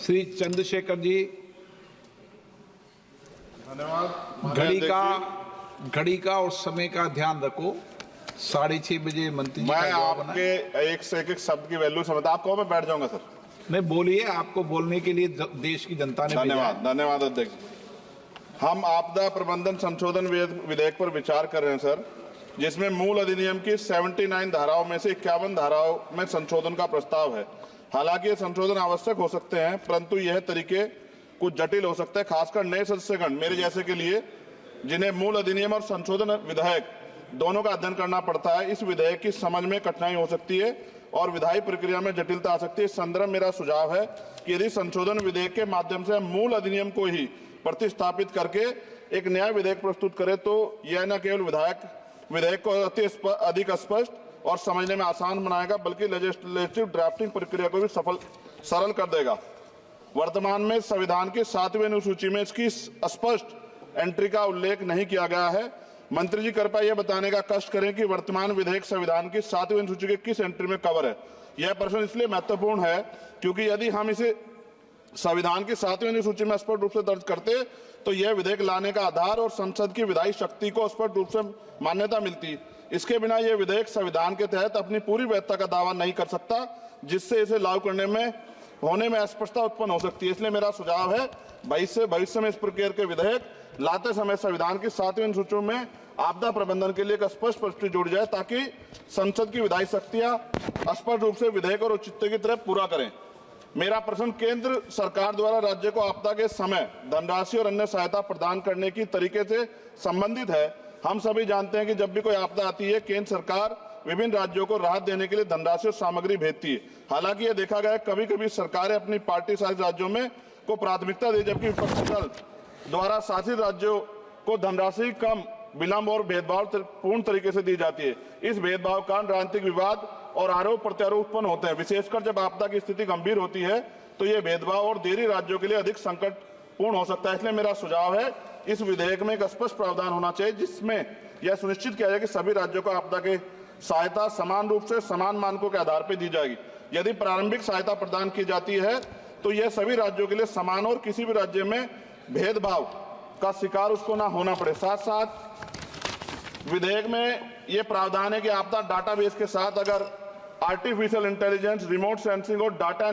श्री चंद्रशेखर जी, धन्यवाद। घड़ी का और समय का ध्यान रखो। 6:30 बजे मंत्री जी का मैं जवाब आना है। आपके एक से एक शब्द की वैल्यू समझता। आप कहो मैं बैठ जाऊंगा सर। नहीं, बोलिए, आपको बोलने के लिए देश की जनता ने भेजा है। धन्यवाद, धन्यवाद अध्यक्ष। हम आपदा प्रबंधन संशोधन विधेयक पर विचार कर रहे हैं सर, जिसमें मूल अधिनियम की 79 धाराओं में से 51 धाराओं में संशोधन का प्रस्ताव है। हालांकि ये संशोधन आवश्यक हो सकते हैं, परंतु यह तरीके कुछ जटिल हो सकते हैं, खासकर नए सदस्यगण मेरे जैसे के लिए, जिन्हें मूल अधिनियम और संशोधन विधेयक दोनों का अध्ययन करना पड़ता है। इस विधेयक की समझ में कठिनाई हो सकती है और विधायी प्रक्रिया में जटिलता आ सकती है। इस संदर्भ मेरा सुझाव है कि यदि संशोधन विधेयक के माध्यम से मूल अधिनियम को ही प्रतिस्थापित करके एक नया विधेयक प्रस्तुत करे, तो यह न केवल विधेयक को अधिक स्पष्ट और समझने में आसान बनाएगा, बल्कि लेजिस्लेटिव ड्राफ्टिंग प्रक्रिया को भी सरल कर देगा। वर्तमान में संविधान की 7वीं अनुसूची में इसकी स्पष्ट एंट्री का उल्लेख नहीं किया गया है। मंत्री जी कृपया यह बताने का कष्ट करें कि वर्तमान विधेयक संविधान की 7वीं अनुसूची के किस एंट्री में कवर है। यह प्रश्न इसलिए महत्वपूर्ण है क्योंकि यदि हम इसे संविधान की 7वीं अनुसूची में स्पष्ट रूप से दर्ज करते तो यह विधेयक लाने का आधार और संसद की विधायी शक्ति को स्पष्ट रूप से मान्यता मिलती। इसके बिना यह विधेयक संविधान के तहत अपनी पूरी वैधता का दावा नहीं कर सकता, जिससे इसे लागू करने में होने में अस्पष्टता उत्पन्न हो सकती है। इसलिए मेरा सुझाव है भविष्य में इस प्रकार के विधेयक लाते समय संविधान की 7वीं अनुसूची में आपदा प्रबंधन के लिए एक स्पष्ट प्रविष्टि जोड़ी जाए, ताकि संसद की विधायी शक्तियां स्पष्ट रूप से विधेयक और औचित्य की तरफ पूरा करें। मेरा प्रश्न केंद्र सरकार द्वारा राज्य को आपदा के समय धनराशि और अन्य सहायता प्रदान करने की तरीके से संबंधित है। हम सभी जानते हैं कि जब भी कोई आपदा आती है, केंद्र सरकार विभिन्न राज्यों को राहत देने के लिए धनराशि और सामग्री भेजती है। हालांकि यह देखा गया कभी कभी सरकारें अपनी पार्टी शासित राज्यों में को प्राथमिकता दे, जबकि विपक्षी दल द्वारा शासित राज्यों को धनराशि कम, विलंब और भेदभाव पूर्ण तरीके से दी जाती है। इस भेदभाव का राजनीतिक विवाद और आरोप प्रत्यारोप उत्पन्न होते हैं। विशेषकर जब आपदा की स्थिति गंभीर होती है तो यह भेदभाव और देरी राज्यों के लिए अधिक संकटपूर्ण हो सकता है। इसलिए मेरा सुझाव है इस विधेयक में एक स्पष्ट प्रावधान होना चाहिए, जिसमें यह सुनिश्चित किया जाए कि सभी राज्यों को आपदा के सहायता समान रूप से समान मानकों के आधार पर दी जाएगी। यदि प्रारंभिक सहायता प्रदान की जाती है तो यह सभी राज्यों के लिए समान और किसी भी राज्य में भेदभाव का शिकार उसको ना होना पड़े। साथ साथ विधेयक में यह प्रावधान है कि आपदा डाटाबेस के साथ अगर आर्टिफिशियल इंटेलिजेंस, रिमोट सेंसिंग और डाटा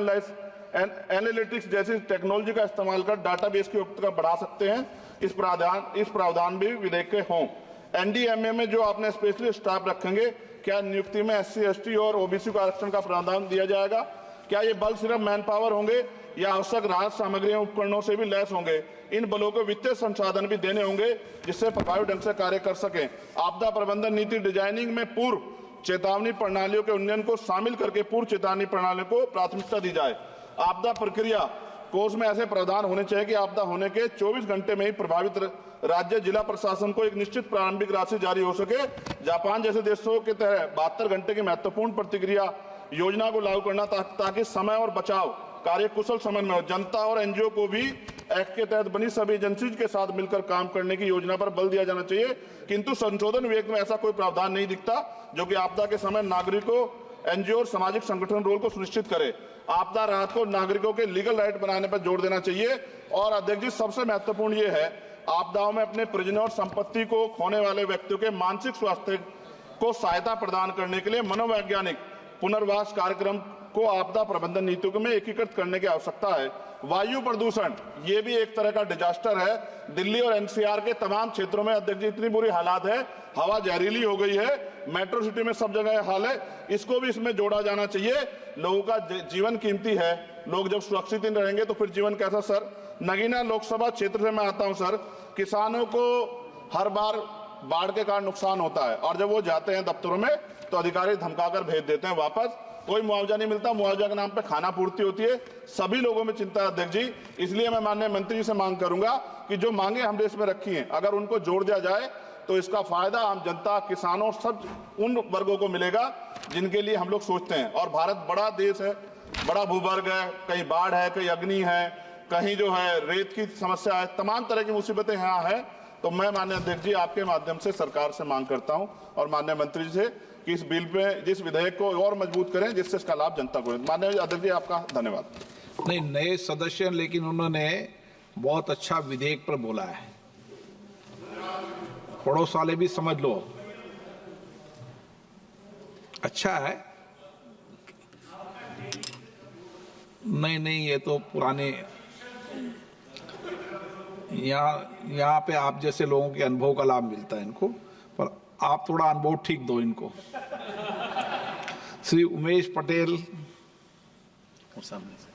एनालिटिक्स जैसी टेक्नोलॉजी का इस्तेमाल कर डाटाबेस की उपयुक्तता बढ़ा सकते हैं। इस प्रावधान भी विधेयक के हों। एनडीएमए में जो आपने स्पेशली स्टाफ रखेंगे, क्या नियुक्ति में SC, ST और OBC को आरक्षण का प्रावधान दिया जाएगा? क्या ये बल सिर्फ मैन पावर होंगे या आवश्यक राहत सामग्रियों उपकरणों से भी लैस होंगे? इन बलों को वित्तीय संसाधन भी देने होंगे जिससे प्रभावी ढंग से कार्य कर सकें। आपदा प्रबंधन नीति डिजाइनिंग में पूर्व चेतावनी प्रणालियों के उन्नयन को शामिल करके पूर्व चेतावनी प्रणालियों को प्राथमिकता दी जाए। आपदा प्रक्रिया कोष में ऐसे प्रावधान होने चाहिए कि आपदा होने के 24 घंटे में ही प्रभावित राज्य जिला प्रशासन को एक निश्चित प्रारंभिक राशि जारी हो सके। जापान जैसे देशों के तहत 72 घंटे की महत्वपूर्ण प्रतिक्रिया योजना को लागू करना, ताकि समय और बचाव कार्य कुशल समन्वय हो। जनता और NGO को भी एक्ट के तहत बनी सभी एजेंसीज के साथ मिलकर काम करने की योजना पर बल दिया जाना चाहिए। किंतु संशोधन विधेयक में ऐसा कोई प्रावधान नहीं दिखता जो कि आपदा के समय नागरिकों, NGO और सामाजिक संगठन रोल को सुनिश्चित करे। आपदा राहत को नागरिकों के लीगल राइट बनाने पर जोर देना चाहिए। और अध्यक्ष जी, सबसे महत्वपूर्ण ये है, आपदाओं में अपने परिजनों और संपत्ति को खोने वाले व्यक्तियों के मानसिक स्वास्थ्य को सहायता प्रदान करने के लिए मनोवैज्ञानिक पुनर्वास कार्यक्रम को आपदा प्रबंधन नीतियों में एकीकृत करने की आवश्यकता है। वायु प्रदूषण ये भी एक तरह का डिजास्टर है। दिल्ली और NCR के तमाम क्षेत्रों में अध्यक्ष जी इतनी बुरी हालात है, हवा जहरीली हो गई है। मेट्रो सिटी में सब जगह हाल है, इसको भी इसमें जोड़ा जाना चाहिए। लोगों का जीवन कीमती है, लोग जब सुरक्षित नहीं रहेंगे तो फिर जीवन कैसा? सर, नगीना लोकसभा क्षेत्र से मैं आता हूं सर। किसानों को हर बार बाढ़ के कारण नुकसान होता है और जब वो जाते हैं दफ्तरों में तो अधिकारी धमकाकर भेज देते हैं वापस। कोई मुआवजा नहीं मिलता, मुआवजा के नाम पे खाना पूर्ति होती है। सभी लोगों में चिंता है अध्यक्ष जी। इसलिए मैं माननीय मंत्री जी से मांग करूंगा कि जो मांगे हम देश में रखी हैं, अगर उनको जोड़ दिया जाए तो इसका फायदा आम जनता, किसानों, सब उन वर्गों को मिलेगा जिनके लिए हम लोग सोचते हैं। और भारत बड़ा देश है, बड़ा भूवर्ग है, कहीं बाढ़ है, कहीं अग्नि है, कहीं जो है रेत की समस्या है, तमाम तरह की मुसीबतें यहाँ है। तो मैं माननीय अध्यक्ष जी आपके माध्यम से सरकार से मांग करता हूं और माननीय मंत्री जी से कि इस बिल पे, जिस विधेयक को और मजबूत करें जिससे इसका लाभ जनता को। माननीय अध्यक्ष जी आपका धन्यवाद। नहीं, नए सदस्य हैं, लेकिन उन्होंने बहुत अच्छा विधेयक पर बोला है। पड़ोस वाले भी समझ लो, अच्छा है। नहीं, ये तो पुराने, यहाँ पे आप जैसे लोगों के अनुभव का लाभ मिलता है इनको, पर आप थोड़ा अनुभव ठीक दो इनको। श्री उमेश पटेल, और सामने से